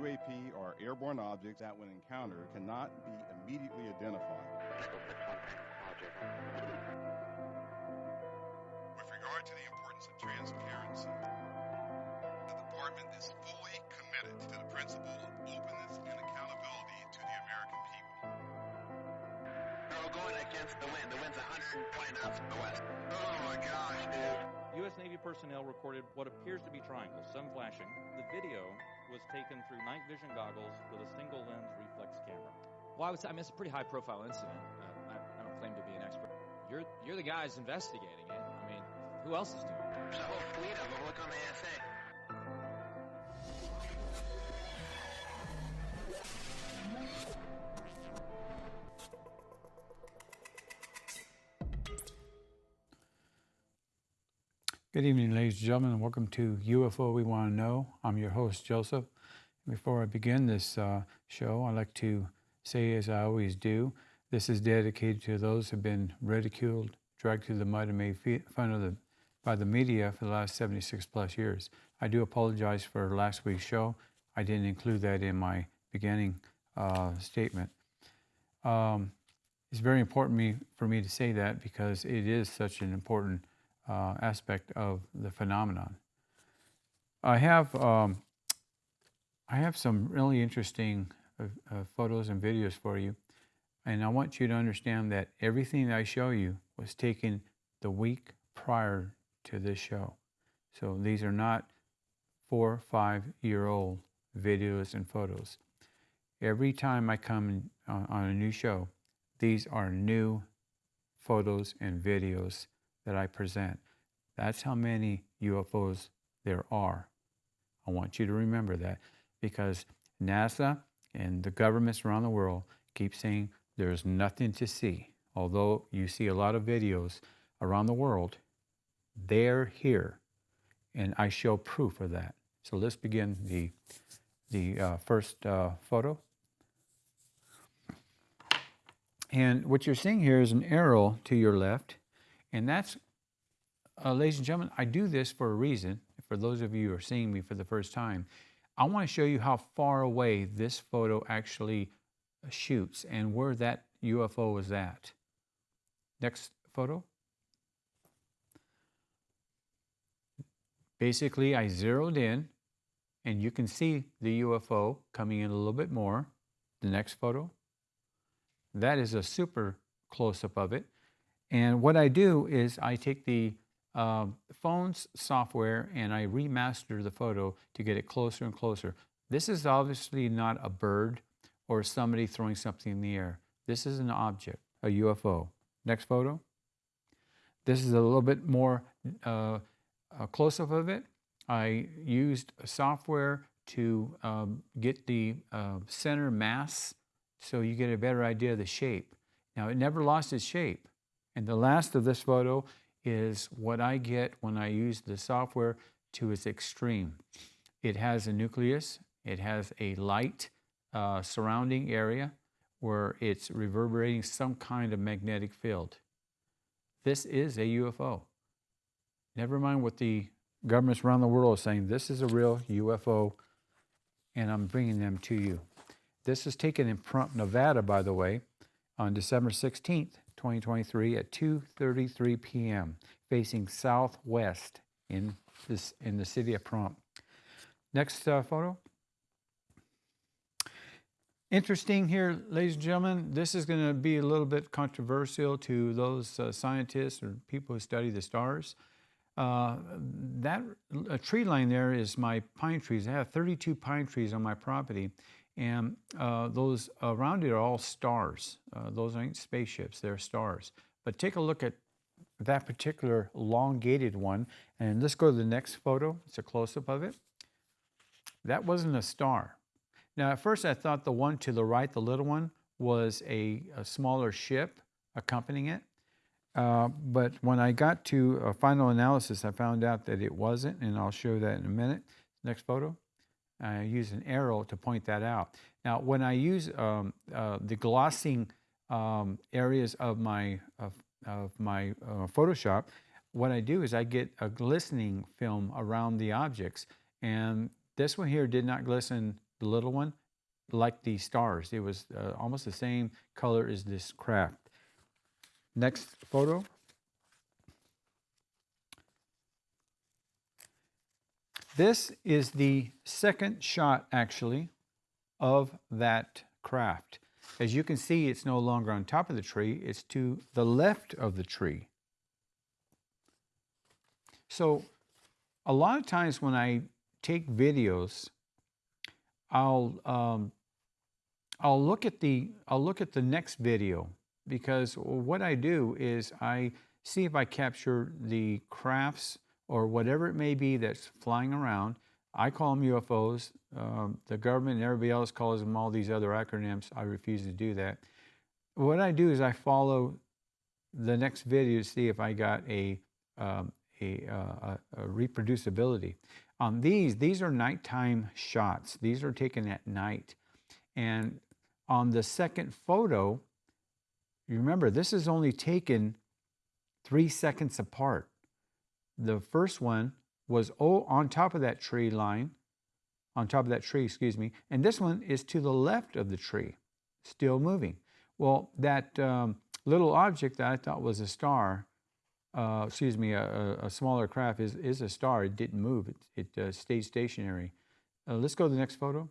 UAP are airborne objects that, when encountered, cannot be immediately identified. With regard to the importance of transparency, the Department is fully committed to the principle of openness and accountability to the American people. We're going against the wind. The wind's 120 knots from the west. Oh my gosh, dude. U.S. Navy personnel recorded what appears to be triangles, some flashing. The video was taken through night vision goggles with a single lens reflex camera. Well, I mean, it's a pretty high-profile incident. I don't claim to be an expert. You're the guys investigating it. I mean, who else is doing it? There's a whole fleet of them. Look on the ASA. Good evening, ladies and gentlemen, and welcome to UFO We Want to Know. I'm your host, Joseph. Before I begin this show, I'd like to say, as I always do, this is dedicated to those who have been ridiculed, dragged through the mud, and made fun of by the media for the last 76 plus years. I do apologize for last week's show. I didn't include that in my beginning statement. It's very important for me to say that because it is such an important aspect of the phenomenon. I have some really interesting photos and videos for you, and I want you to understand that everything that I show you was taken the week prior to this show. So these are not 4 or 5 year old videos and photos. Every time I come on a new show, these are new photos and videos that I present. That's how many UFOs there are. I want you to remember that because NASA and the governments around the world keep saying there's nothing to see. Although you see a lot of videos around the world, they're here, and I show proof of that. So let's begin the first photo. And what you're seeing here is an arrow to your left, and that's, ladies and gentlemen, I do this for a reason. For those of you who are seeing me for the first time, I want to show you how far away this photo actually shoots and where that UFO is at. Next photo. Basically, I zeroed in, and you can see the UFO coming in a little bit more. The next photo. That is a super close-up of it. And what I do is I take the phone's software and I remaster the photo to get it closer and closer. This is obviously not a bird or somebody throwing something in the air. This is an object, a UFO. Next photo. This is a little bit more a close-up of it. I used software to get the center mass so you get a better idea of the shape. Now, it never lost its shape. And the last of this photo is what I get when I use the software to its extreme. It has a nucleus. It has a light surrounding area where it's reverberating some kind of magnetic field. This is a UFO. Never mind what the governments around the world are saying. This is a real UFO, and I'm bringing them to you. This is taken in Pahrump, Nevada, by the way, on December 16th, 2023 at 2:33 p.m., facing southwest in the city of Pahrump. Next photo. Interesting here, ladies and gentlemen, this is going to be a little bit controversial to those scientists or people who study the stars. That tree line there is my pine trees. I have 32 pine trees on my property, and those around it are all stars. Those ain't spaceships, they're stars. But take a look at that particular elongated one, and let's go to the next photo. It's a close-up of it. That wasn't a star. Now, at first I thought the one to the right, the little one, was a smaller ship accompanying it. But when I got to a final analysis, I found out that it wasn't, and I'll show that in a minute. Next photo. I use an arrow to point that out. Now, when I use the glossing areas of my Photoshop, what I do is I get a glistening film around the objects, and this one here did not glisten the little one, like the stars. It was almost the same color as this craft. Next photo. This is the second shot, actually, of that craft. As you can see, it's no longer on top of the tree. It's to the left of the tree. So a lot of times when I take videos, I'll look at the next video, because what I do is I see if I capture the crafts or whatever it may be that's flying around. I call them UFOs. The government and everybody else calls them all these other acronyms. I refuse to do that. What I do is I follow the next video to see if I got a reproducibility. These are nighttime shots. These are taken at night. And on the second photo, you remember, this is only taken 3 seconds apart. The first one was on top of that tree line, on top of that tree, excuse me, and this one is to the left of the tree, still moving. Well, that little object that I thought was a star, a smaller craft is a star. It didn't move. It stayed stationary. Let's go to the next photo.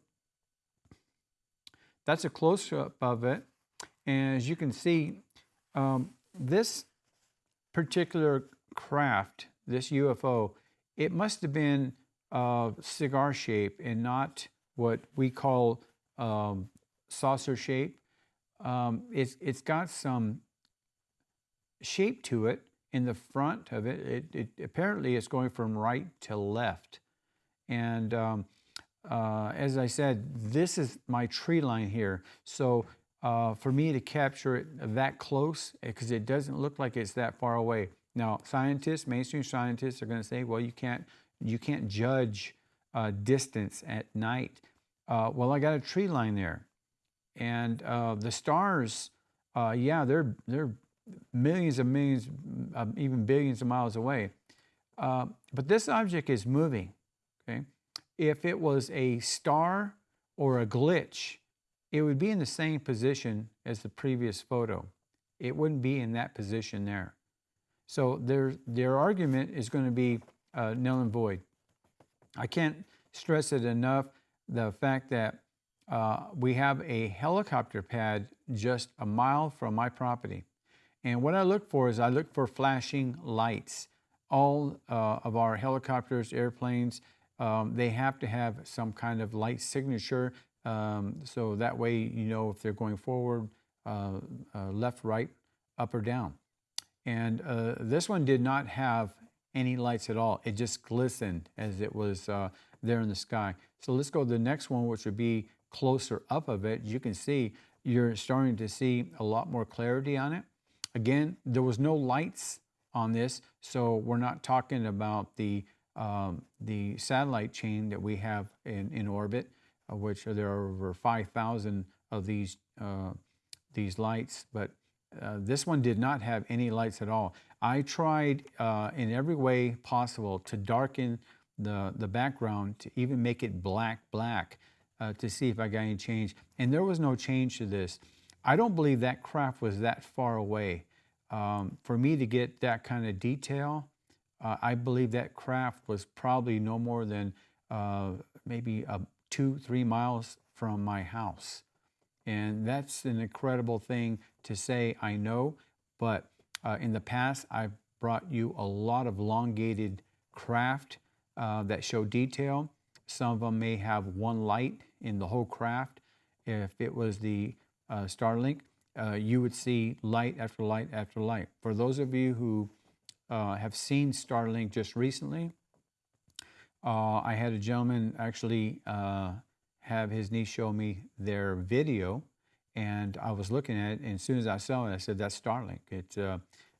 That's a close-up of it. And as you can see, this particular craft, this UFO, it must have been cigar shape and not what we call saucer shape. It's got some shape to it in the front of it. It apparently is going from right to left. And as I said, this is my tree line here. So for me to capture it that close, because it doesn't look like it's that far away. Now, mainstream scientists are going to say, well, you can't judge distance at night. Well, I got a tree line there, and the stars, yeah, they're millions and millions, even billions of miles away. But this object is moving. Okay, if it was a star or a glitch, it would be in the same position as the previous photo. It wouldn't be in that position there. So their argument is going to be null and void. I can't stress it enough, the fact that we have a helicopter pad just a mile from my property. And what I look for is I look for flashing lights. All of our helicopters, airplanes, they have to have some kind of light signature, so that way you know if they're going forward, left, right, up or down. And this one did not have any lights at all. It just glistened as it was there in the sky. So let's go to the next one, which would be closer up of it. You can see, you're starting to see a lot more clarity on it. Again, there was no lights on this, so we're not talking about the satellite chain that we have in orbit, which there are over 5,000 of these lights, but this one did not have any lights at all. I tried in every way possible to darken the background, to even make it black, to see if I got any change. And there was no change to this. I don't believe that craft was that far away. For me to get that kind of detail, I believe that craft was probably no more than maybe 2-3 miles from my house. And that's an incredible thing to say, I know, but in the past, I've brought you a lot of elongated craft that show detail. Some of them may have one light in the whole craft. If it was the Starlink, you would see light after light after light. For those of you who have seen Starlink just recently, I had a gentleman actually have his niece show me their video, and I was looking at it, and as soon as I saw it, I said, that's Starlink.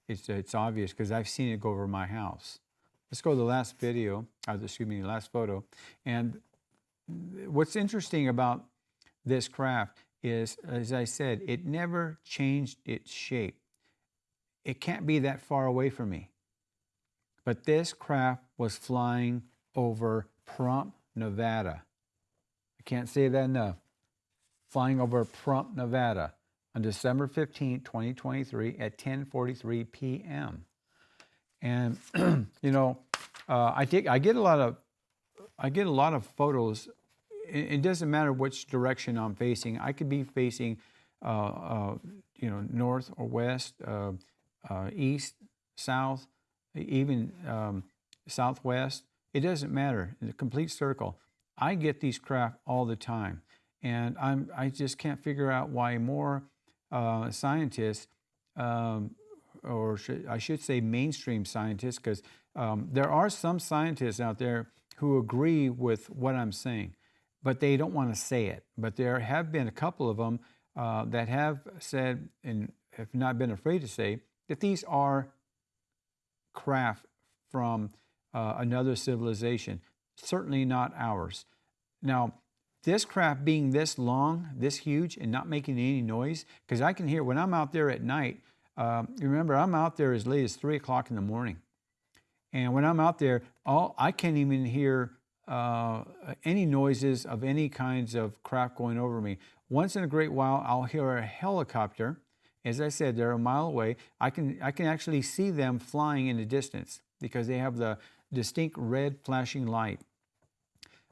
It's obvious because I've seen it go over my house. Let's go to the last video, the last photo. And what's interesting about this craft is, as I said, it never changed its shape. It can't be that far away from me. But this craft was flying over Pahrump, Nevada. I can't say that enough. Flying over Prump, Nevada on December 15, 2023 at 10:43 p.m. And you know, I get a lot of photos. It doesn't matter which direction I'm facing. I could be facing, you know, north or west, east, south, even southwest. It doesn't matter. In a complete circle. I get these craft all the time, and I just can't figure out why more scientists, or I should say mainstream scientists, because there are some scientists out there who agree with what I'm saying, but they don't want to say it. But there have been a couple of them that have said, and have not been afraid to say, that these are craft from another civilization, certainly not ours. Now, this craft being this long, this huge, and not making any noise, because I can hear when I'm out there at night, remember, I'm out there as late as 3 o'clock in the morning. And when I'm out there, I can't even hear any noises of any kinds of craft going over me. Once in a great while, I'll hear a helicopter. As I said, they're a mile away. I can actually see them flying in the distance because they have the distinct red flashing light.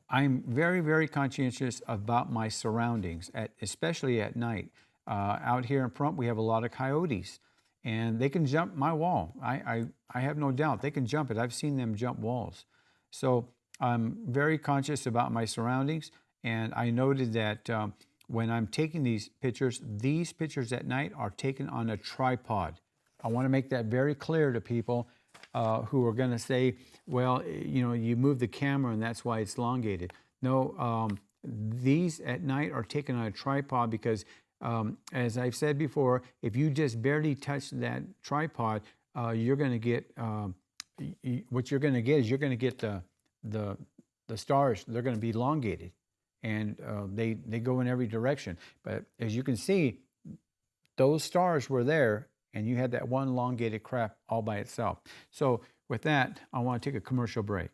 I'm very, very conscientious about my surroundings, especially at night. Out here in Prump, we have a lot of coyotes, and they can jump my wall. I have no doubt they can jump it. I've seen them jump walls. So I'm very conscious about my surroundings, and I noted that when I'm taking these pictures at night are taken on a tripod. I want to make that very clear to people who are going to say, well, you know, you move the camera and that's why it's elongated. No, these at night are taken on a tripod because, as I've said before, if you just barely touch that tripod, you're going to get, what you're going to get is you're going to get the stars. They're going to be elongated, and they go in every direction. But as you can see, those stars were there, and you had that one elongated craft all by itself. So with that, I want to take a commercial break.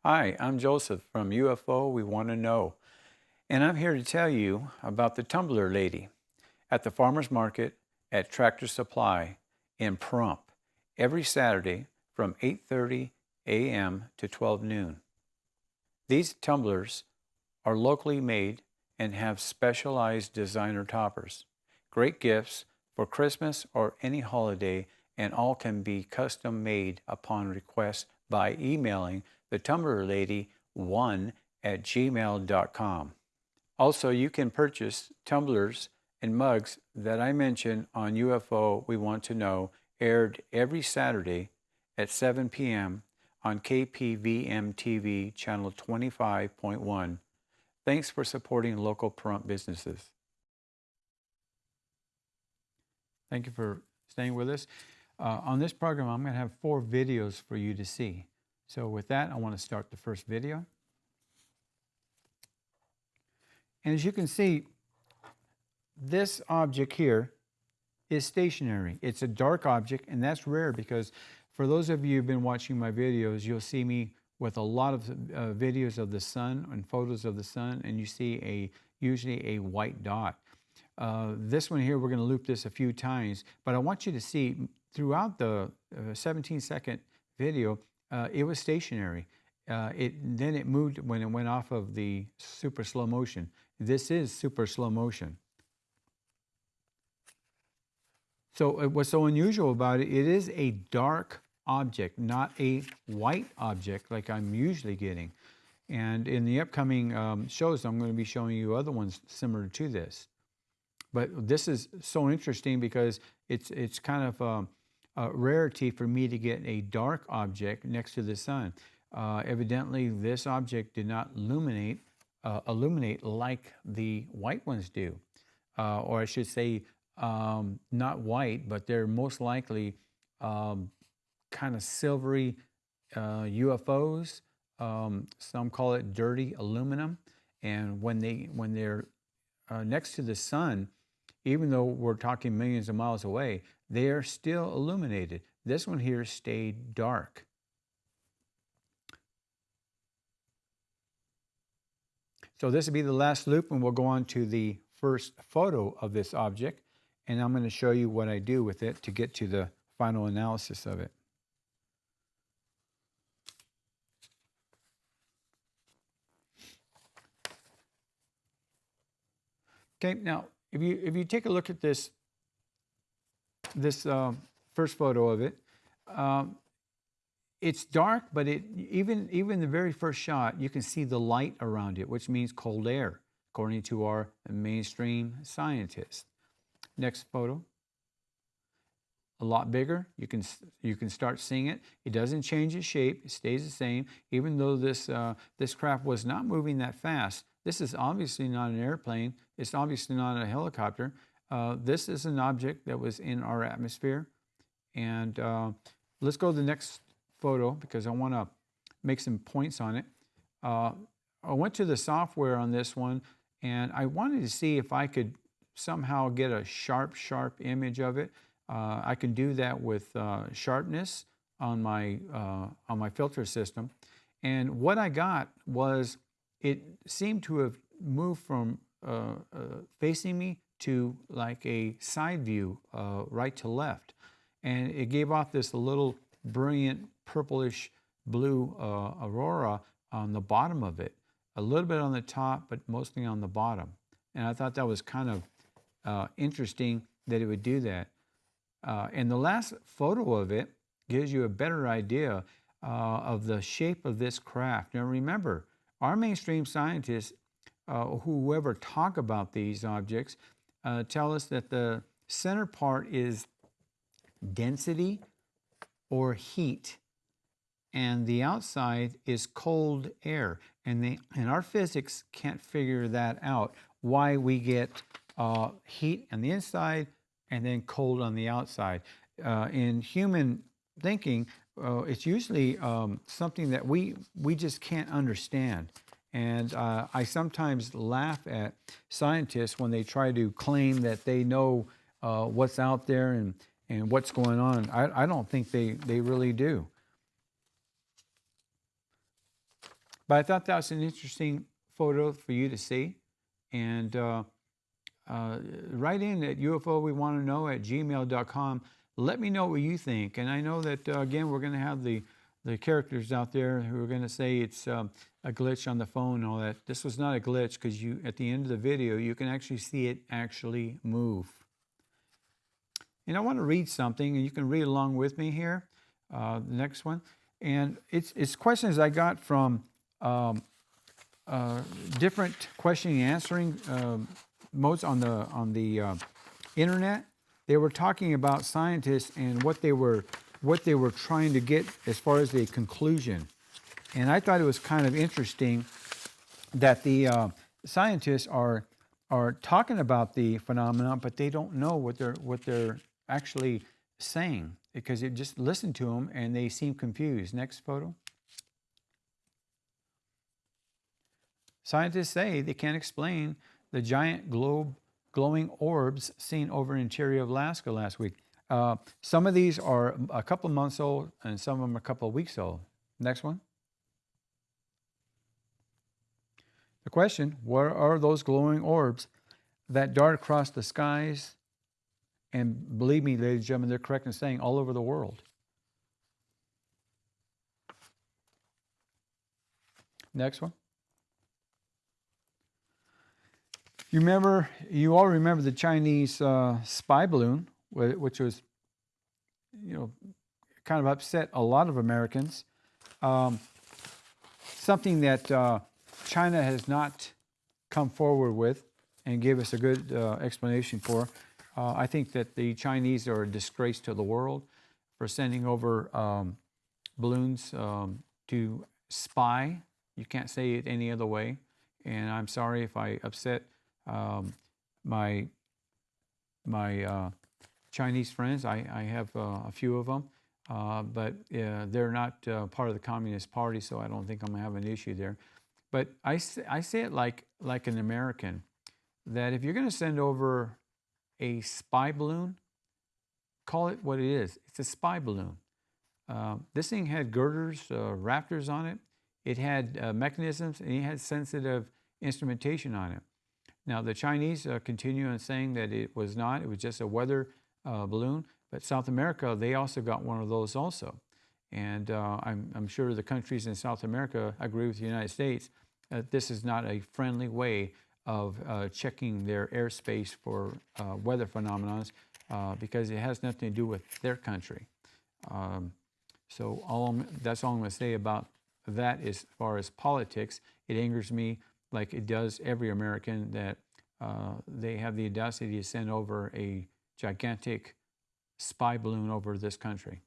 Hi, I'm Joseph from UFO We Want to Know, and I'm here to tell you about the tumbler lady at the farmer's market at Tractor Supply in Prump every Saturday from 8:30 a.m. to 12 noon. These tumblers are locally made and have specialized designer toppers. Great gifts for Christmas or any holiday, and all can be custom made upon request by emailing the tumblerlady1@gmail.com. Also, you can purchase tumblers and mugs that I mentioned on UFO We Want to Know, aired every Saturday at 7 p.m. on KPVM TV channel 25.1. Thanks for supporting local Prump businesses. Thank you for staying with us. On this program, I'm going to have 4 videos for you to see. So with that, I want to start the first video. And as you can see, this object here is stationary. It's a dark object, and that's rare because for those of you who've been watching my videos, you'll see me with a lot of videos of the sun and photos of the sun, and you see usually a white dot. This one here, we're going to loop this a few times, but I want you to see throughout the 17-second video, it was stationary. Then it moved when it went off of the super slow motion. This is super slow motion. So what's so unusual about it, it is a dark object, not a white object like I'm usually getting. And in the upcoming shows, I'm going to be showing you other ones similar to this. But this is so interesting because it's kind of a rarity for me to get a dark object next to the sun. Evidently, this object did not illuminate like the white ones do. Or I should say, not white, but they're most likely kind of silvery UFOs. Some call it dirty aluminum. And when they're next to the sun, even though we're talking millions of miles away, they are still illuminated. This one here stayed dark. So this will be the last loop, and we'll go on to the first photo of this object, and I'm going to show you what I do with it to get to the final analysis of it. Okay, now if you take a look at this first photo of it, it's dark, but even the very first shot, you can see the light around it, which means cold air, according to our mainstream scientists. Next photo. A lot bigger. You can start seeing it. It doesn't change its shape. It stays the same, even though this craft was not moving that fast. This is obviously not an airplane. It's obviously not a helicopter. This is an object that was in our atmosphere. And let's go to the next photo because I want to make some points on it. I went to the software on this one, and I wanted to see if I could somehow get a sharp image of it. I can do that with sharpness on my filter system. And what I got was it seemed to have moved from facing me to like a side view, right to left. And it gave off this little brilliant purplish blue aurora on the bottom of it. A little bit on the top, but mostly on the bottom. And I thought that was kind of interesting that it would do that. And the last photo of it gives you a better idea of the shape of this craft. Now remember, our mainstream scientists, whoever talk about these objects, tell us that the center part is density or heat, and the outside is cold air. And our physics can't figure that out, why we get heat on the inside and then cold on the outside. In human thinking, it's usually something that we just can't understand. And I sometimes laugh at scientists when they try to claim that they know what's out there and what's going on. I don't think they really do. But I thought that was an interesting photo for you to see. And write in at UFOWeWantToKnow@gmail.com. Let me know what you think. And I know that, again, we're going to have the characters out there who are going to say it's a glitch on the phone and all that. This was not a glitch because at the end of the video, you can actually see it actually move. And I want to read something, and you can read along with me here, the next one. And it's questions I got from different questioning and answering modes on the internet. They were talking about scientists and what they were trying to get as far as the conclusion. And I thought it was kind of interesting that the scientists are talking about the phenomenon, but they don't know what they're actually saying, because you just listen to them and they seem confused. Next photo. Scientists say they can't explain the giant glowing orbs seen over interior of Alaska last week. Some of these are a couple of months old and some of them are a couple of weeks old. Next one. The question, what are those glowing orbs that dart across the skies? And believe me, ladies and gentlemen, they're correct in saying all over the world. Next one. You all remember the Chinese spy balloon, which was, kind of upset a lot of Americans. Something that China has not come forward with and gave us a good explanation for. I think that the Chinese are a disgrace to the world for sending over balloons to spy. You can't say it any other way. And I'm sorry if I upset my Chinese friends. I have a few of them, but they're not part of the Communist Party, so I don't think I'm going to have an issue there. But I say it like an American, that if you're going to send over a spy balloon, call it what it is. It's a spy balloon. This thing had girders, rafters on it. It had mechanisms, and it had sensitive instrumentation on it. Now, the Chinese continue on saying that it was not, it was just a weather balloon, but South America, they also got one of those also. And I'm sure the countries in South America agree with the United States that this is not a friendly way of checking their airspace for weather phenomena because it has nothing to do with their country. So that's all I'm going to say about that as far as politics. It angers me like it does every American that they have the audacity to send over a gigantic spy balloon over this country.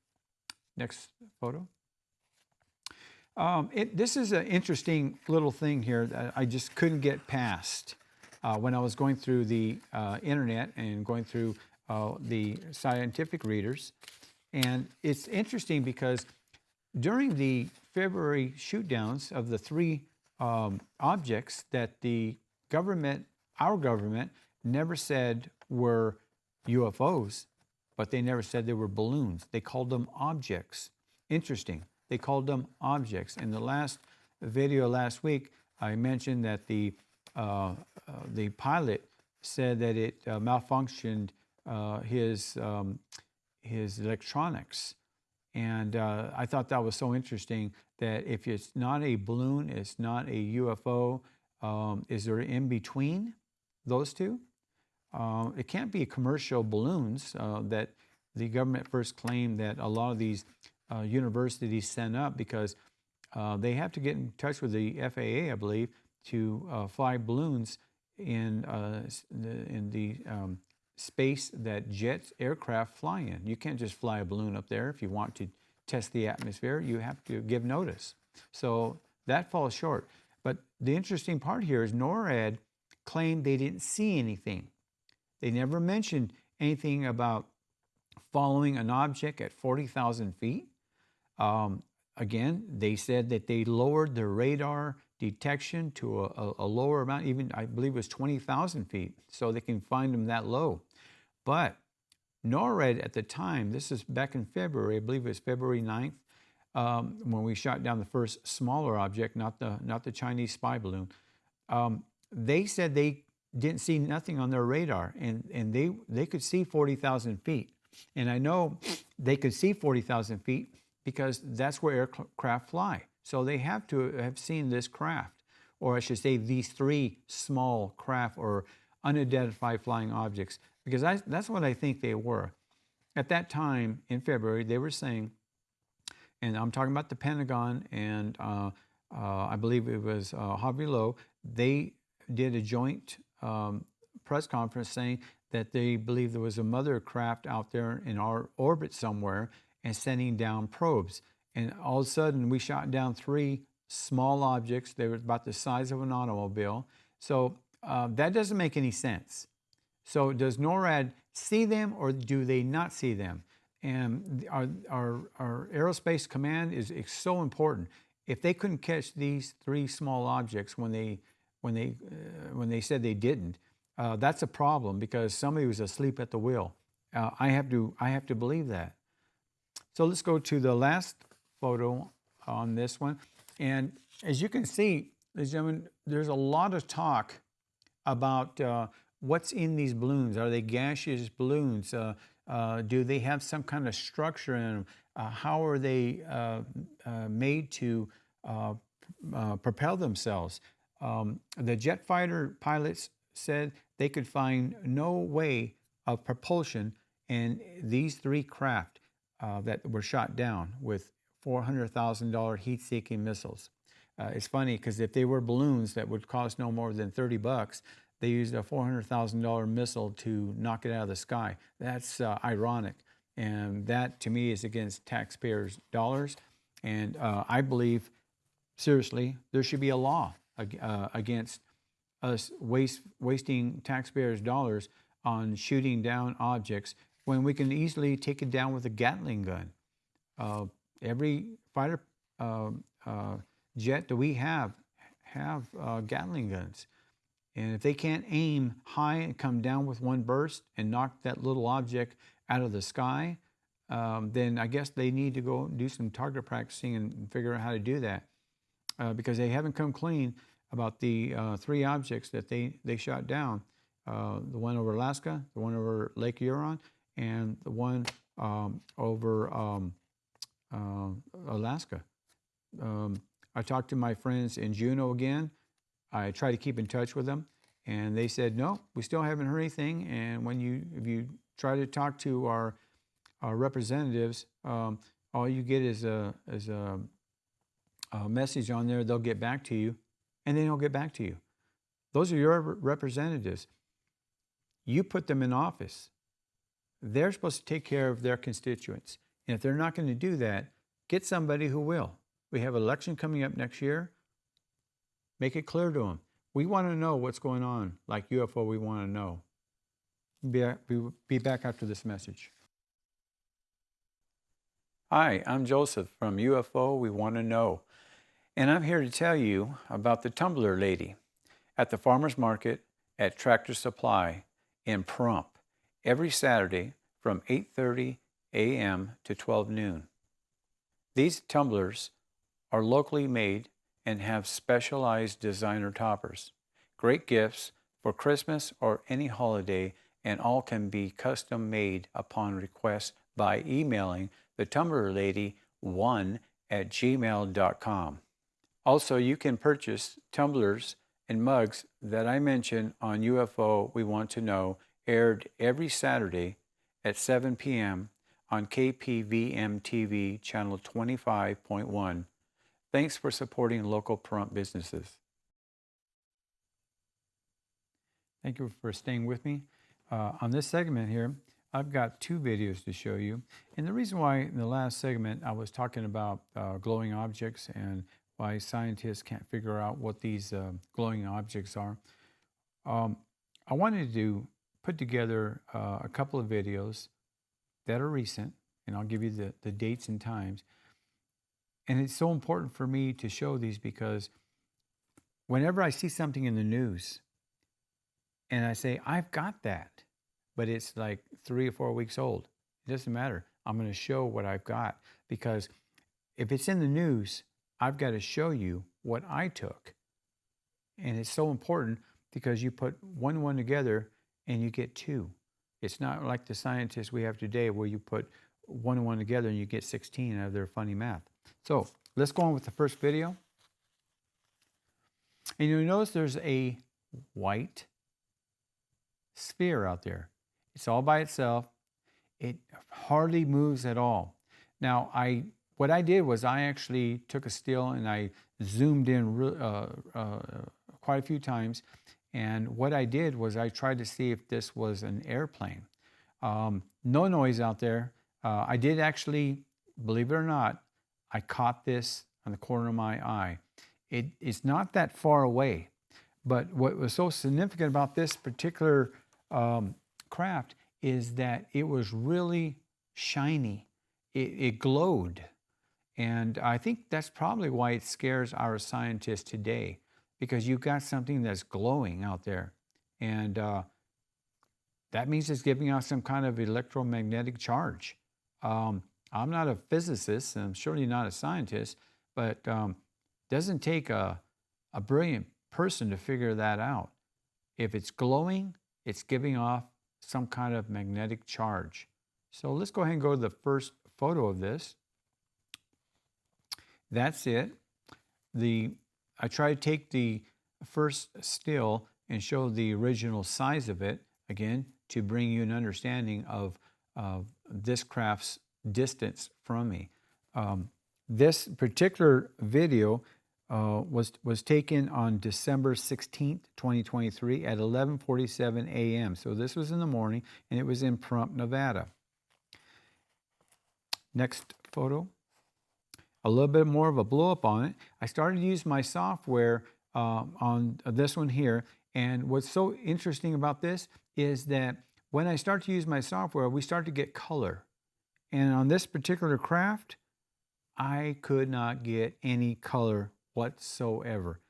Next photo. This is an interesting little thing here that I just couldn't get past when I was going through the internet and going through the scientific readers. And it's interesting because during the February shootdowns of the three objects that the government, our government, never said were UFOs, but they never said they were balloons. They called them objects. Interesting. They called them objects. In the last video last week, I mentioned that the pilot said that it malfunctioned his electronics. And I thought that was so interesting that if it's not a balloon, it's not a UFO, is there in between those two? It can't be commercial balloons that the government first claimed that a lot of these universities sent up because they have to get in touch with the FAA, I believe, to fly balloons in the space that jets, aircraft fly in. You can't just fly a balloon up there. If you want to test the atmosphere, you have to give notice. So that falls short. But the interesting part here is NORAD claimed they didn't see anything. They never mentioned anything about following an object at 40,000 feet. Again, they said that they lowered their radar detection to a lower amount, even I believe it was 20,000 feet, so they can find them that low. But NORAD at the time, this is back in February, I believe it was February 9th, when we shot down the first smaller object, not the Chinese spy balloon. They said they didn't see nothing on their radar, and they could see 40,000 feet. And I know they could see 40,000 feet because that's where aircraft fly. So they have to have seen this craft, or I should say these three small craft or unidentified flying objects, because that's what I think they were. At that time in February, they were saying, and I'm talking about the Pentagon and I believe it was Harvey Lowe, they did a joint press conference saying that they believe there was a mother craft out there in our orbit somewhere and sending down probes. And all of a sudden, we shot down three small objects. They were about the size of an automobile. So that doesn't make any sense. So does NORAD see them or do they not see them? And our aerospace command is so important. If they couldn't catch these three small objects when they said they didn't, that's a problem because somebody was asleep at the wheel. I have to believe that. So let's go to the last photo on this one. And as you can see, ladies and gentlemen, there's a lot of talk about what's in these balloons. Are they gaseous balloons? Do they have some kind of structure in them? How are they made to propel themselves? The jet fighter pilots said they could find no way of propulsion in these three craft that were shot down with $400,000 heat-seeking missiles. It's funny because if they were balloons that would cost no more than $30, they used a $400,000 missile to knock it out of the sky. That's ironic, and that to me is against taxpayers' dollars. And I believe, seriously, there should be a law against us wasting taxpayers' dollars on shooting down objects when we can easily take it down with a Gatling gun. Every fighter jet that we have Gatling guns. And if they can't aim high and come down with one burst and knock that little object out of the sky, then I guess they need to go do some target practicing and figure out how to do that because they haven't come clean about the 3 objects that they shot down. The one over Alaska, the one over Lake Huron, and the one over Alaska. I talked to my friends in Juneau again. I try to keep in touch with them, and they said, no, we still haven't heard anything. And if you try to talk to our representatives, all you get is a message on there. They'll get back to you, and they don't get back to you. Those are your representatives. You put them in office. They're supposed to take care of their constituents. And if they're not going to do that, get somebody who will. We have an election coming up next year. Make it clear to them. We want to know what's going on. Like UFO, we want to know. Be back after this message. Hi, I'm Joseph from UFO We Want to Know. And I'm here to tell you about the tumbler lady at the farmer's market at Tractor Supply in Pahrump every Saturday from 8:30 a.m. to 12 noon. These tumblers are locally made and have specialized designer toppers. Great gifts for Christmas or any holiday, and all can be custom made upon request by emailing the tumblerlady1@gmail.com. Also, you can purchase tumblers and mugs that I mentioned on UFO We Want to Know, aired every Saturday at 7 p.m. on KPVM TV channel 25.1. Thanks for supporting local Pahrump businesses. Thank you for staying with me. On this segment here, I've got 2 videos to show you. And the reason why in the last segment I was talking about glowing objects and why scientists can't figure out what these glowing objects are, I wanted to put together a couple of videos that are recent, and I'll give you the dates and times. And it's so important for me to show these because whenever I see something in the news and I say, I've got that, but it's like 3 or 4 weeks old, it doesn't matter. I'm going to show what I've got, because if it's in the news, I've got to show you what I took. And it's so important because you put 1 and 1 together and you get 2. It's not like the scientists we have today where you put 1 and 1 together and you get 16 out of their funny math. So let's go on with the first video. And you'll notice there's a white sphere out there. It's all by itself. It hardly moves at all. Now, what I did was I actually took a still and I zoomed in quite a few times. And what I did was I tried to see if this was an airplane. No noise out there. I did actually, believe it or not, I caught this on the corner of my eye. It's not that far away, but what was so significant about this particular craft is that it was really shiny. It glowed. And I think that's probably why it scares our scientists today, because you've got something that's glowing out there. And that means it's giving out some kind of electromagnetic charge. I'm not a physicist, and I'm surely not a scientist, but doesn't take a brilliant person to figure that out. If it's glowing, it's giving off some kind of magnetic charge. So let's go ahead and go to the first photo of this. That's it. I try to take the first still and show the original size of it, again, to bring you an understanding of this craft's distance from me. This particular video was taken on December 16th, 2023 at 11:47 a.m. So this was in the morning, and it was in Pahrump, Nevada. Next photo. A little bit more of a blow up on it. I started to use my software on this one here, and what's so interesting about this is that when I start to use my software, we start to get color. And on this particular craft, I could not get any color whatsoever.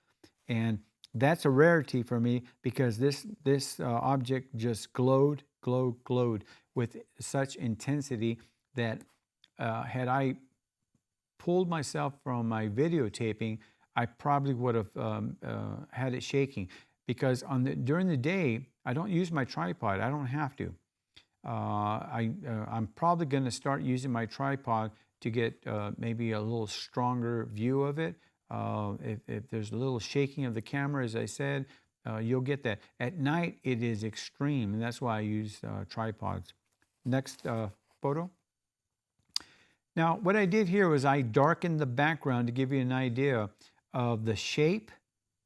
And that's a rarity for me, because this object just glowed with such intensity that had I pulled myself from my videotaping, I probably would have had it shaking, because during the day I don't use my tripod. I don't have to. I'm probably going to start using my tripod to get maybe a little stronger view of it. If there's a little shaking of the camera, as I said, you'll get that. At night, it is extreme, and that's why I use tripods. Next photo. Now, what I did here was I darkened the background to give you an idea of the shape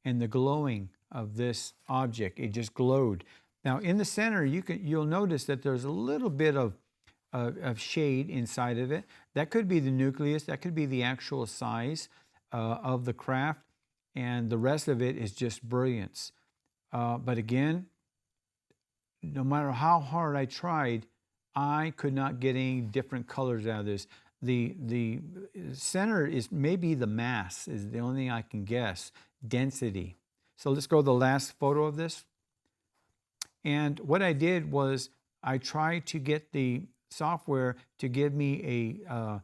and the glowing of this object. It just glowed. Now, in the center, you'll notice that there's a little bit of shade inside of it. That could be the nucleus. That could be the actual size of the craft, and the rest of it is just brilliance. But again, no matter how hard I tried, I could not get any different colors out of this. The center is maybe the mass is the only thing I can guess. Density. So let's go to the last photo of this. And what I did was I tried to get the software to give me a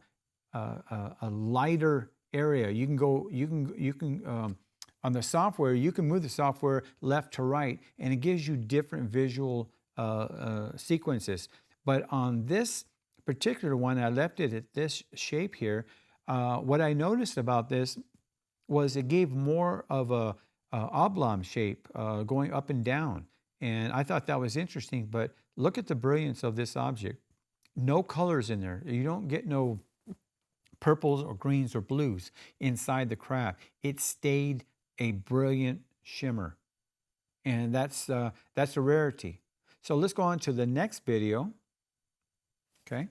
lighter area. You can on the software, you can move the software left to right, and it gives you different visual sequences. But on this particular one, I left it at this shape here. What I noticed about this was it gave more of a oblong shape going up and down. And I thought that was interesting, but look at the brilliance of this object. No colors in there. You don't get no purples or greens or blues inside the craft. It stayed a brilliant shimmer. And that's a rarity. So let's go on to the next video. Okay.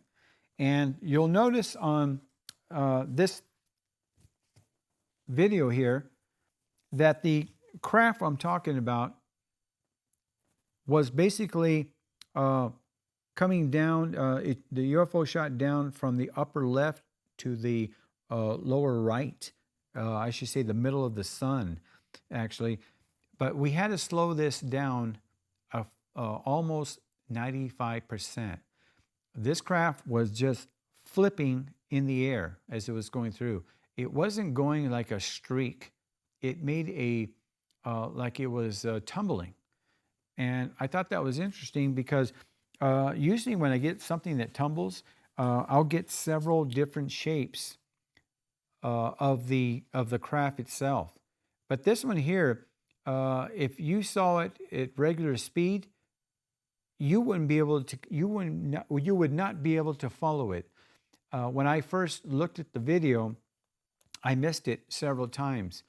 And you'll notice on this video here that the craft I'm talking about was basically coming down, the UFO shot down from the upper left to the lower right. I should say the middle of the sun, actually. But we had to slow this down almost 95%. This craft was just flipping in the air as it was going through. It wasn't going like a streak. It made like it was tumbling. And I thought that was interesting because usually when I get something that tumbles, I'll get several different shapes of the craft itself. But this one here, if you saw it at regular speed, you would not be able to follow it. When I first looked at the video, I missed it several times.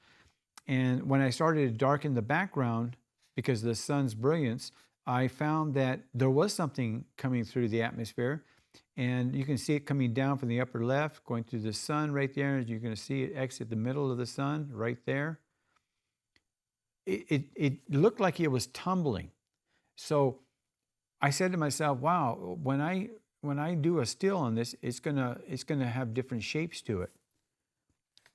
And when I started to darken the background, because of the sun's brilliance, I found that there was something coming through the atmosphere. And you can see it coming down from the upper left, going through the sun right there. You're going to see it exit the middle of the sun right there. It looked like it was tumbling. So I said to myself, wow, when I do a still on this, it's gonna have different shapes to it.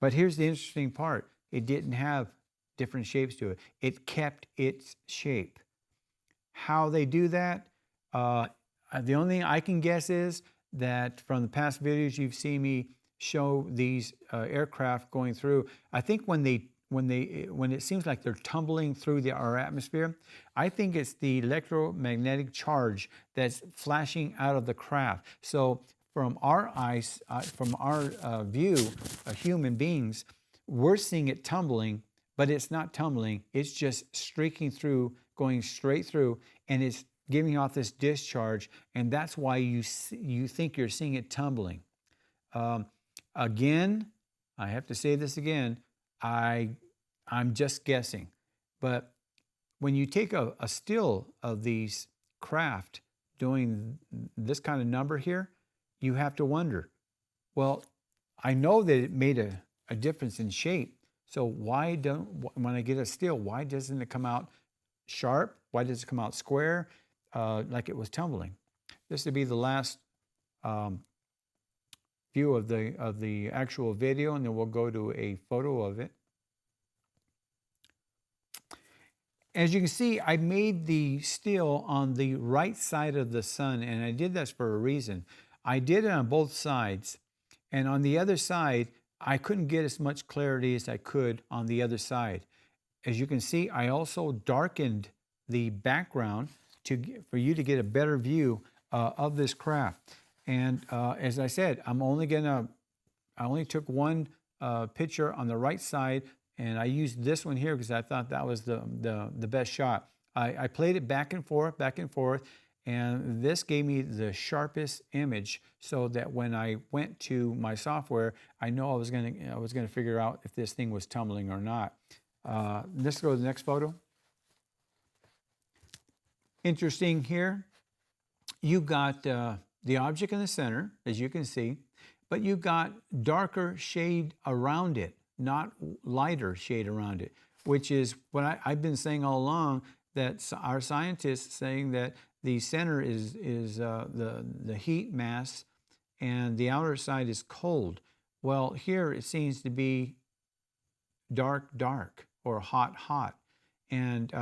But here's the interesting part. It didn't have different shapes to it. It kept its shape. How they do that, the only thing I can guess is that from the past videos you've seen me show these aircraft going through, I think when it seems like they're tumbling through our atmosphere, I think it's the electromagnetic charge that's flashing out of the craft. So from our eyes, from our view, human beings, we're seeing it tumbling, but it's not tumbling. It's just streaking through, going straight through, and it's giving off this discharge, and that's why you think you're seeing it tumbling. Again, I have to say this again, I'm just guessing, but when you take a still of these craft doing this kind of number here, you have to wonder, well, I know that it made a difference in shape, so why when I get a still, why doesn't it come out sharp? Why does it come out square, like it was tumbling? This would be the last view of the actual video, and then we'll go to a photo of it. As you can see, I made the still on the right side of the sun, and I did that for a reason. I did it on both sides, and on the other side, I couldn't get as much clarity as I could on the other side. As you can see, I also darkened the background for you to get a better view of this craft. And as I said, I only took one picture on the right side, and I used this one here because I thought that was the best shot. I played it back and forth, and this gave me the sharpest image, so that when I went to my software, I know I was gonna figure out if this thing was tumbling or not. Let's go to the next photo. Interesting here, you got the object in the center, as you can see, but you got darker shade around it, not lighter shade around it, which is what I've been saying all along, that our scientists saying that the center is the heat mass and the outer side is cold. Well, here it seems to be dark, or hot. And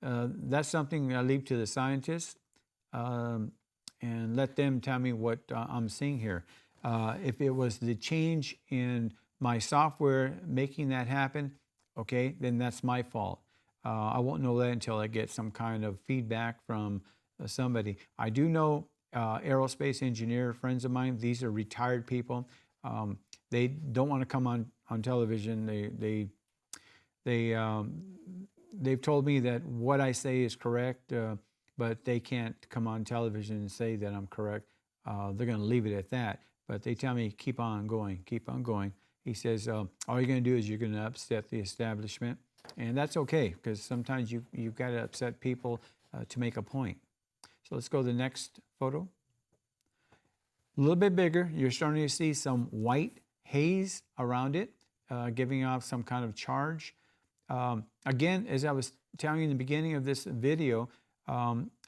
that's something I leave to the scientists, and let them tell me what I'm seeing here. If it was the change in my software making that happen, okay, then that's my fault. I won't know that until I get some kind of feedback from somebody. I do know aerospace engineer friends of mine. These are retired people. They don't want to come on television. They've told me that what I say is correct, but they can't come on television and say that I'm correct. They're going to leave it at that. But they tell me, keep on going, keep on going. He says, all you're going to do is you're going to upset the establishment. And that's okay, because sometimes you've got to upset people to make a point. So let's go to the next photo. A little bit bigger. You're starting to see some white haze around it, giving off some kind of charge. Again, as I was telling you in the beginning of this video,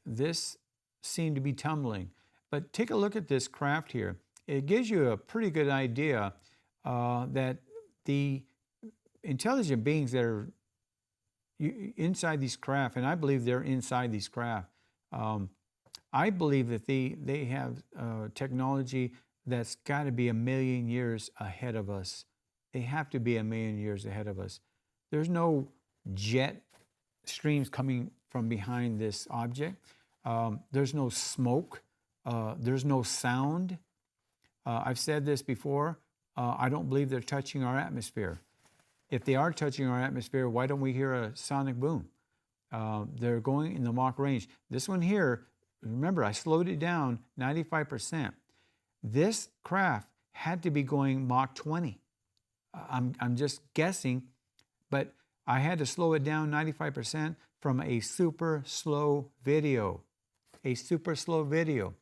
this seemed to be tumbling. But take a look at this craft here. It gives you a pretty good idea that the intelligent beings that are inside these craft, and I believe they're inside these craft, I believe that they have technology that's got to be 1 million years ahead of us. They have to be 1 million years ahead of us. There's no jet streams coming from behind this object. There's no smoke. There's no sound. I've said this before. I don't believe they're touching our atmosphere. If they are touching our atmosphere, why don't we hear a sonic boom? They're going in the Mach range. This one here, remember, I slowed it down 95%. This craft had to be going Mach 20. I'm just guessing, but I had to slow it down 95% from a super slow video. A super slow video.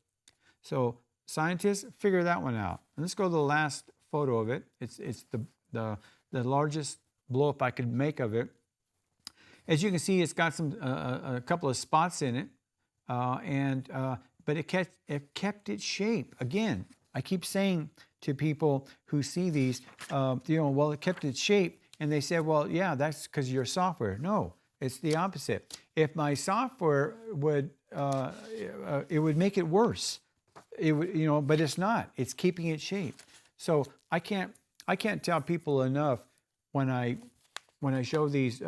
So scientists, figure that one out. And let's go to the last photo of it. It's the largest blow-up I could make of it. As you can see, it's got a couple of spots in it, but it kept its shape. Again, I keep saying to people who see these, well, it kept its shape, and they say, well, yeah, that's because of your software. No, it's the opposite. If my software would, it would make it worse. It would, but it's not. It's keeping its shape. So I can't tell people enough when I show these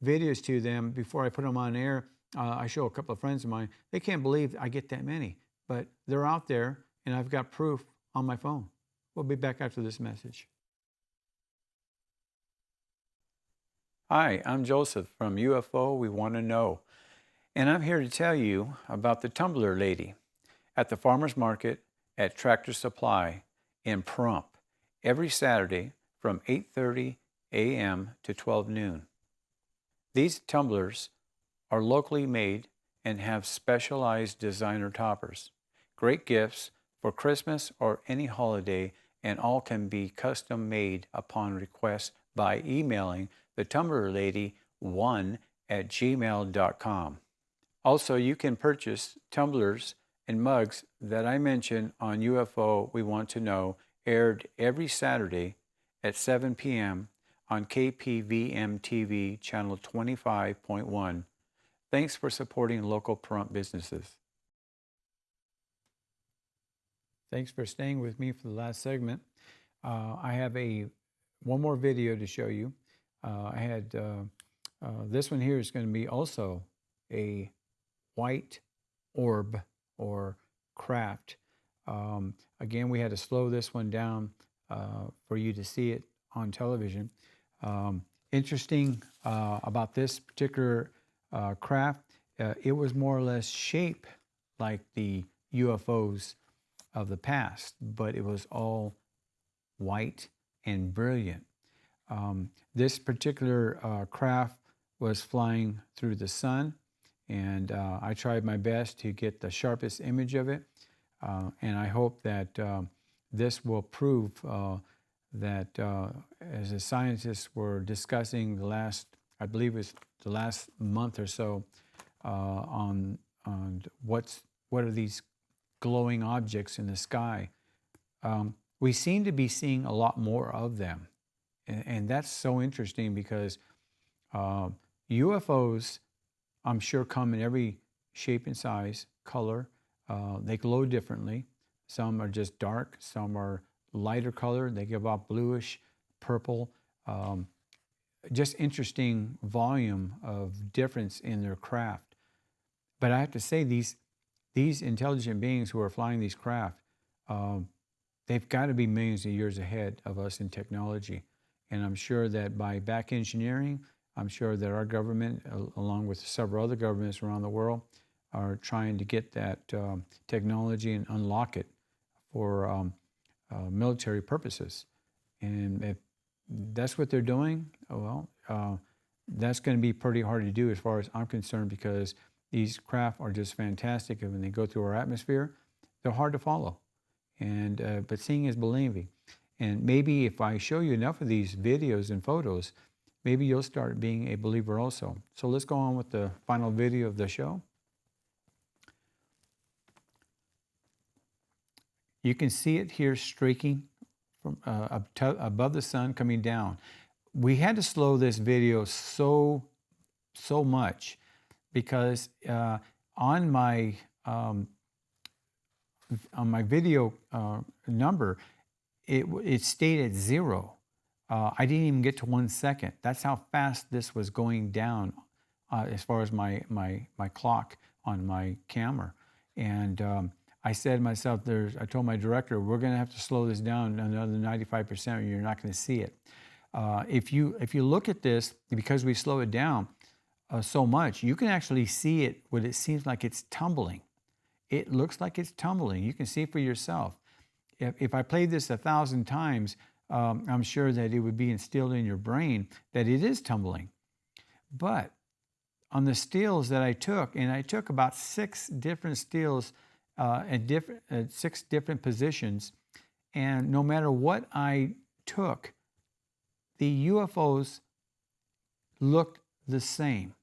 videos to them before I put them on air. I show a couple of friends of mine. They can't believe I get that many, but they're out there, and I've got proof on my phone. We'll be back after this message. Hi, I'm Joseph from UFO We Want to Know, and I'm here to tell you about the Tumbler Lady at the farmer's market at Tractor Supply in Pahrump every Saturday from 8:30 a.m. to 12 noon. These tumblers are locally made and have specialized designer toppers. Great gifts for Christmas or any holiday, and all can be custom made upon request by emailing the Tumbler Lady 1@gmail.com. Also, you can purchase tumblers and mugs that I mentioned on UFO We Want to Know, aired every Saturday at 7 p.m. on KPVM TV channel 25.1. Thanks for supporting local Pahrump businesses. Thanks for staying with me for the last segment. I have a one more video to show you. I had this one here is going to be also a white orb or craft. Again, we had to slow this one down for you to see it on television. Interesting about this particular craft, it was more or less shaped like the UFOs of the past, but it was all white and brilliant. This particular craft was flying through the sun, and I tried my best to get the sharpest image of it, and I hope that this will prove that as the scientists were discussing the last, I believe it's the last month or so, on what are these glowing objects in the sky, we seem to be seeing a lot more of them. And that's so interesting because UFOs, I'm sure, come in every shape and size, color. They glow differently. Some are just dark, some are lighter color. They give off bluish, purple. Just interesting volume of difference in their craft. But I have to say, these intelligent beings who are flying these craft, they've got to be millions of years ahead of us in technology. And I'm sure that by back engineering, I'm sure that our government, along with several other governments around the world, are trying to get that technology and unlock it for military purposes. And if that's what they're doing, well, that's going to be pretty hard to do as far as I'm concerned, because these craft are just fantastic. And when they go through our atmosphere, they're hard to follow. And but seeing is believing. And maybe if I show you enough of these videos and photos, maybe you'll start being a believer also. So let's go on with the final video of the show. You can see it here streaking from above the sun coming down. We had to slow this video so much because on my video number, it stayed at 0. I didn't even get to 1 second. That's how fast this was going down as far as my clock on my camera. And I said to myself, I told my director, we're going to have to slow this down another 95% or you're not going to see it. If you look at this, because we slow it down so much, you can actually see it when it seems like it's tumbling. It looks like it's tumbling. You can see for yourself. If I played this 1,000 times, I'm sure that it would be instilled in your brain that it is tumbling. But on the stills that I took, and I took about 6 different stills at 6 different positions, and no matter what I took, the UFOs looked the same.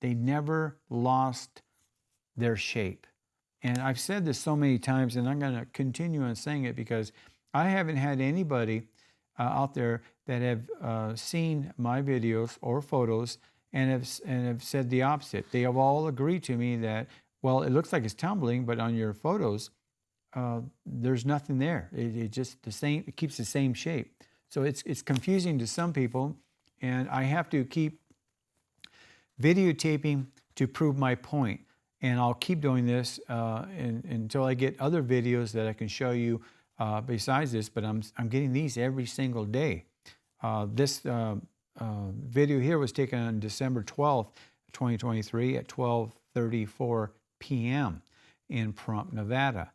They never lost their shape. And I've said this so many times, and I'm going to continue on saying it because I haven't had anybody out there that have seen my videos or photos and have said the opposite. They have all agreed to me that, well, it looks like it's tumbling, but on your photos, there's nothing there. It just the same. It keeps the same shape. So it's confusing to some people, and I have to keep videotaping to prove my point. And I'll keep doing this until I get other videos that I can show you besides this, but I'm getting these every single day. This video here was taken on December 12th, 2023 at 12:34 p.m. in Pahrump, Nevada.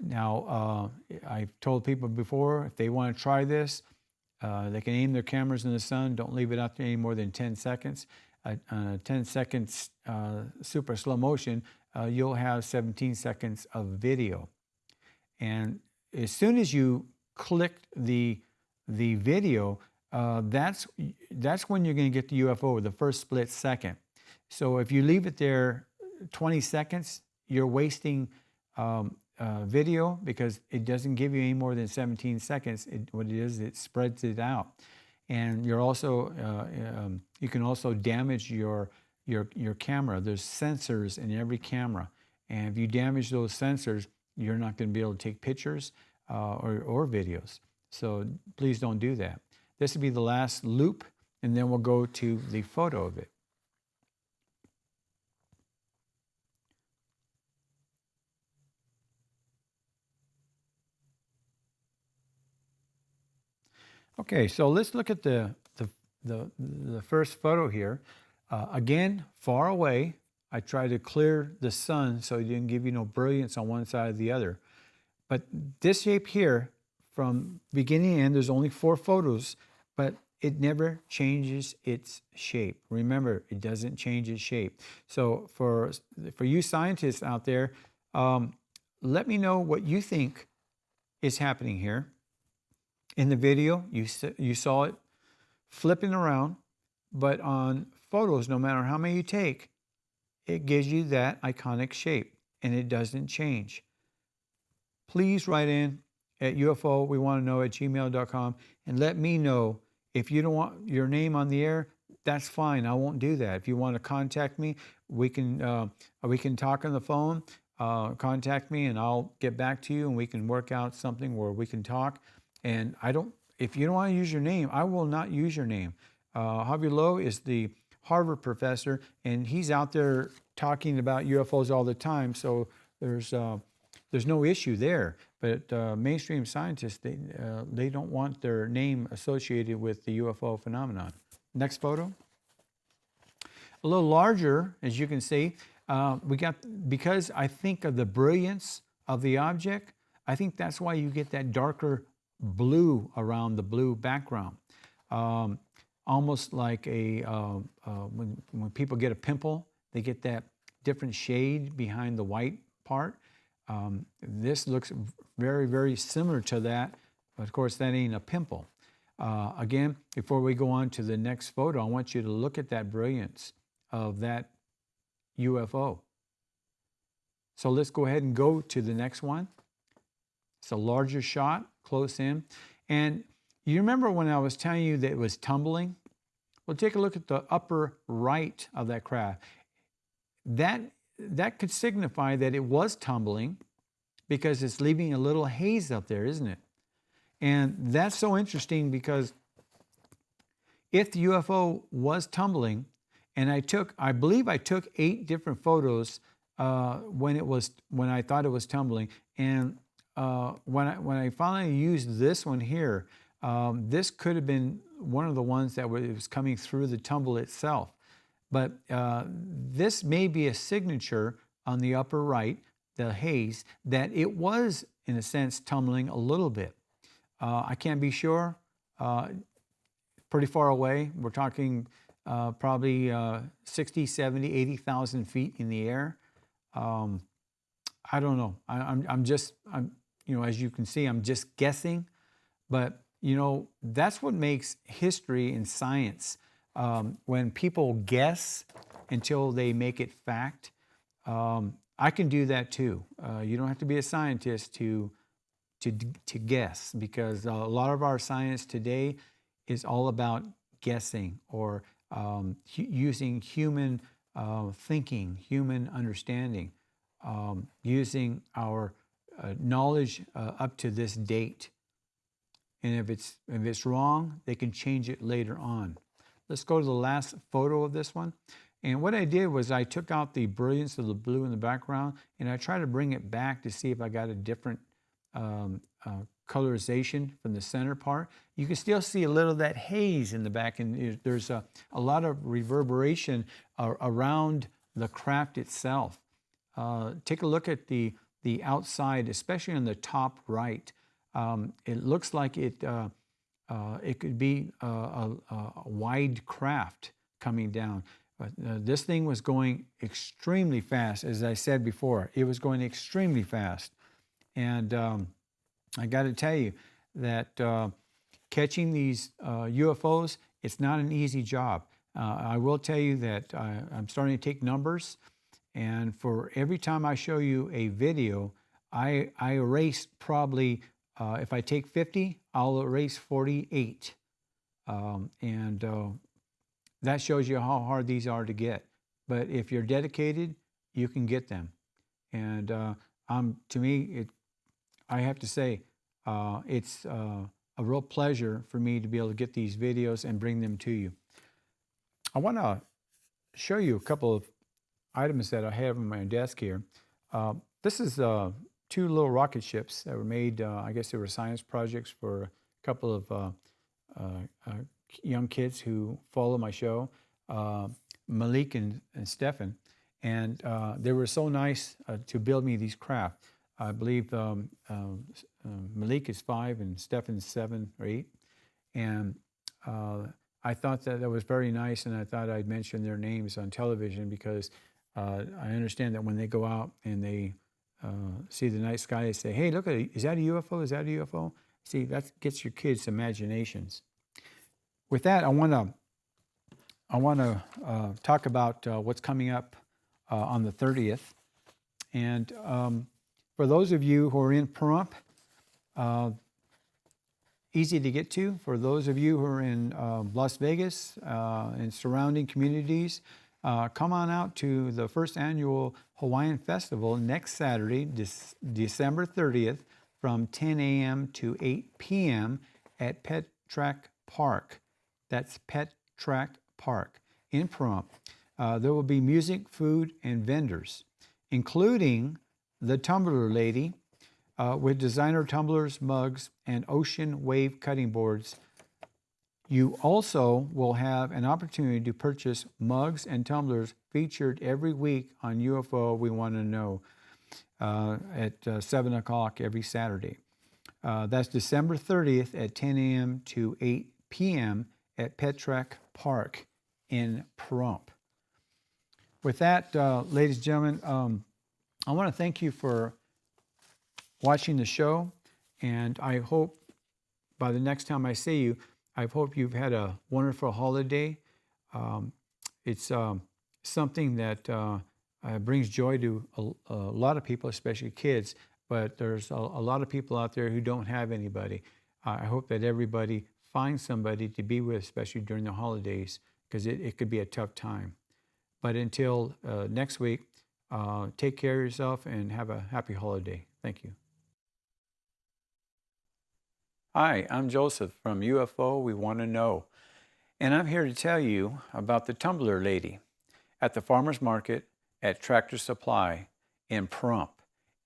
Now, I've told people before, if they want to try this, they can aim their cameras in the sun. Don't leave it out there any more than 10 seconds. 10 seconds super slow motion, you'll have 17 seconds of video. And as soon as you click the video, that's when you're going to get the UFO, the first split second. So if you leave it there 20 seconds, you're wasting video because it doesn't give you any more than 17 seconds. What it is, it spreads it out. And you're also you can also damage your camera. There's sensors in every camera, and if you damage those sensors, you're not going to be able to take pictures or videos. So please don't do that. This will be the last loop, and then we'll go to the photo of it. Okay, so let's look at the first photo here. Again, far away. I tried to clear the sun so it didn't give you no brilliance on one side or the other. But this shape here, from beginning to end, there's only 4 photos, but it never changes its shape. Remember, it doesn't change its shape. So for you scientists out there, let me know what you think is happening here. In the video, you saw it flipping around, but on photos, no matter how many you take, it gives you that iconic shape, and it doesn't change. Please write in at UFO, we want to know, at gmail.com, and let me know. If you don't want your name on the air, that's fine. I won't do that. If you want to contact me, we can talk on the phone. Contact me, and I'll get back to you, and we can work out something where we can talk. And if you don't want to use your name, I will not use your name. Javier Lowe is the Harvard professor, and he's out there talking about UFOs all the time. So there's no issue there. But mainstream scientists, they don't want their name associated with the UFO phenomenon. Next photo. A little larger, as you can see. Because I think of the brilliance of the object, I think that's why you get that darker blue around the blue background. Almost like when people get a pimple, they get that different shade behind the white part. This looks very, very similar to that, but of course that ain't a pimple. Again, before we go on to the next photo, I want you to look at that brilliance of that UFO. So let's go ahead and go to the next one. It's a larger shot, close in. And you remember when I was telling you that it was tumbling? Well, take a look at the upper right of that craft. That could signify that it was tumbling because it's leaving a little haze up there, isn't it? And that's so interesting because if the UFO was tumbling, and I believe I took 8 different photos when I thought it was tumbling, and when I finally used this one here, this could have been one of the ones that was coming through the tumble itself. But this may be a signature on the upper right, the haze, that it was, in a sense, tumbling a little bit. I can't be sure. Pretty far away. We're talking probably 60, 70, 80,000 feet in the air. I don't know. I'm as you can see, I'm just guessing. But, that's what makes history and science. When people guess until they make it fact, I can do that too. You don't have to be a scientist to guess, because a lot of our science today is all about guessing or using human thinking, human understanding, using our knowledge up to this date. And if it's wrong, they can change it later on. Let's go to the last photo of this one. And what I did was I took out the brilliance of the blue in the background, and I tried to bring it back to see if I got a different colorization from the center part. You can still see a little of that haze in the back, and there's a lot of reverberation around the craft itself. Take a look at the outside, especially on the top right. It looks like it could be a wide craft coming down. But this thing was going extremely fast, as I said before. It was going extremely fast. And I got to tell you that catching these UFOs, it's not an easy job. I will tell you that I'm starting to take numbers, and for every time I show you a video, I erase probably, if I take 50, I'll erase 48. That shows you how hard these are to get. But if you're dedicated, you can get them. And to me, I have to say, it's a real pleasure for me to be able to get these videos and bring them to you. I want to show you a couple of items that I have on my desk here. This is 2 little rocket ships that were made, I guess they were science projects for a couple of young kids who follow my show, Malik and Stefan. And they were so nice to build me these craft. I believe Malik is 5 and Stefan's 7 or 8. And I thought that was very nice, and I thought I'd mention their names on television because I understand that when they go out and they see the night sky, they say, hey, look at it. Is that a UFO? Is that a UFO? See, that gets your kids' imaginations. With that, I want to talk about what's coming up on the 30th. And for those of you who are in Pahrump, easy to get to. For those of you who are in Las Vegas and surrounding communities, come on out to the first annual Hawaiian Festival next Saturday, December 30th, from 10 a.m. to 8 p.m. at Pet Track Park. That's Pet Track Park in Pahrump. There will be music, food, and vendors, including the Tumbler Lady with designer tumblers, mugs, and ocean wave cutting boards. You also will have an opportunity to purchase mugs and tumblers featured every week on UFO We Want to Know at 7 o'clock every Saturday. That's December 30th at 10 a.m. to 8 p.m. at Pet Track Park in Pahrump. With that, ladies and gentlemen, I want to thank you for watching the show, and I hope by the next time I see you, I hope you've had a wonderful holiday. It's something that brings joy to a lot of people, especially kids, but there's a lot of people out there who don't have anybody. I hope that everybody finds somebody to be with, especially during the holidays, because it could be a tough time. But until next week, take care of yourself and have a happy holiday. Thank you. Hi, I'm Joseph from UFO We Want to Know, and I'm here to tell you about the Tumbler Lady at the Farmers Market at Tractor Supply in Pahrump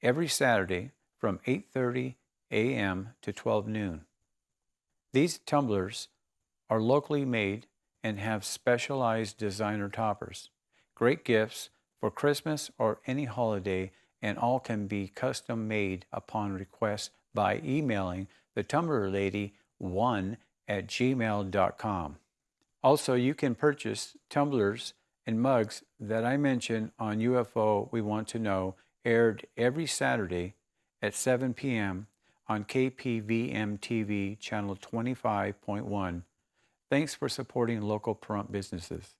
every Saturday from 8:30 a.m. to 12 noon. These tumblers are locally made and have specialized designer toppers. Great gifts for Christmas or any holiday, and all can be custom made upon request by emailing the Tumbler Lady 1@gmail.com. Also, you can purchase tumblers and mugs that I mentioned on UFO We Want to Know, aired every Saturday at 7 p.m. on KPVM TV channel 25.1. Thanks for supporting local Pahrump businesses.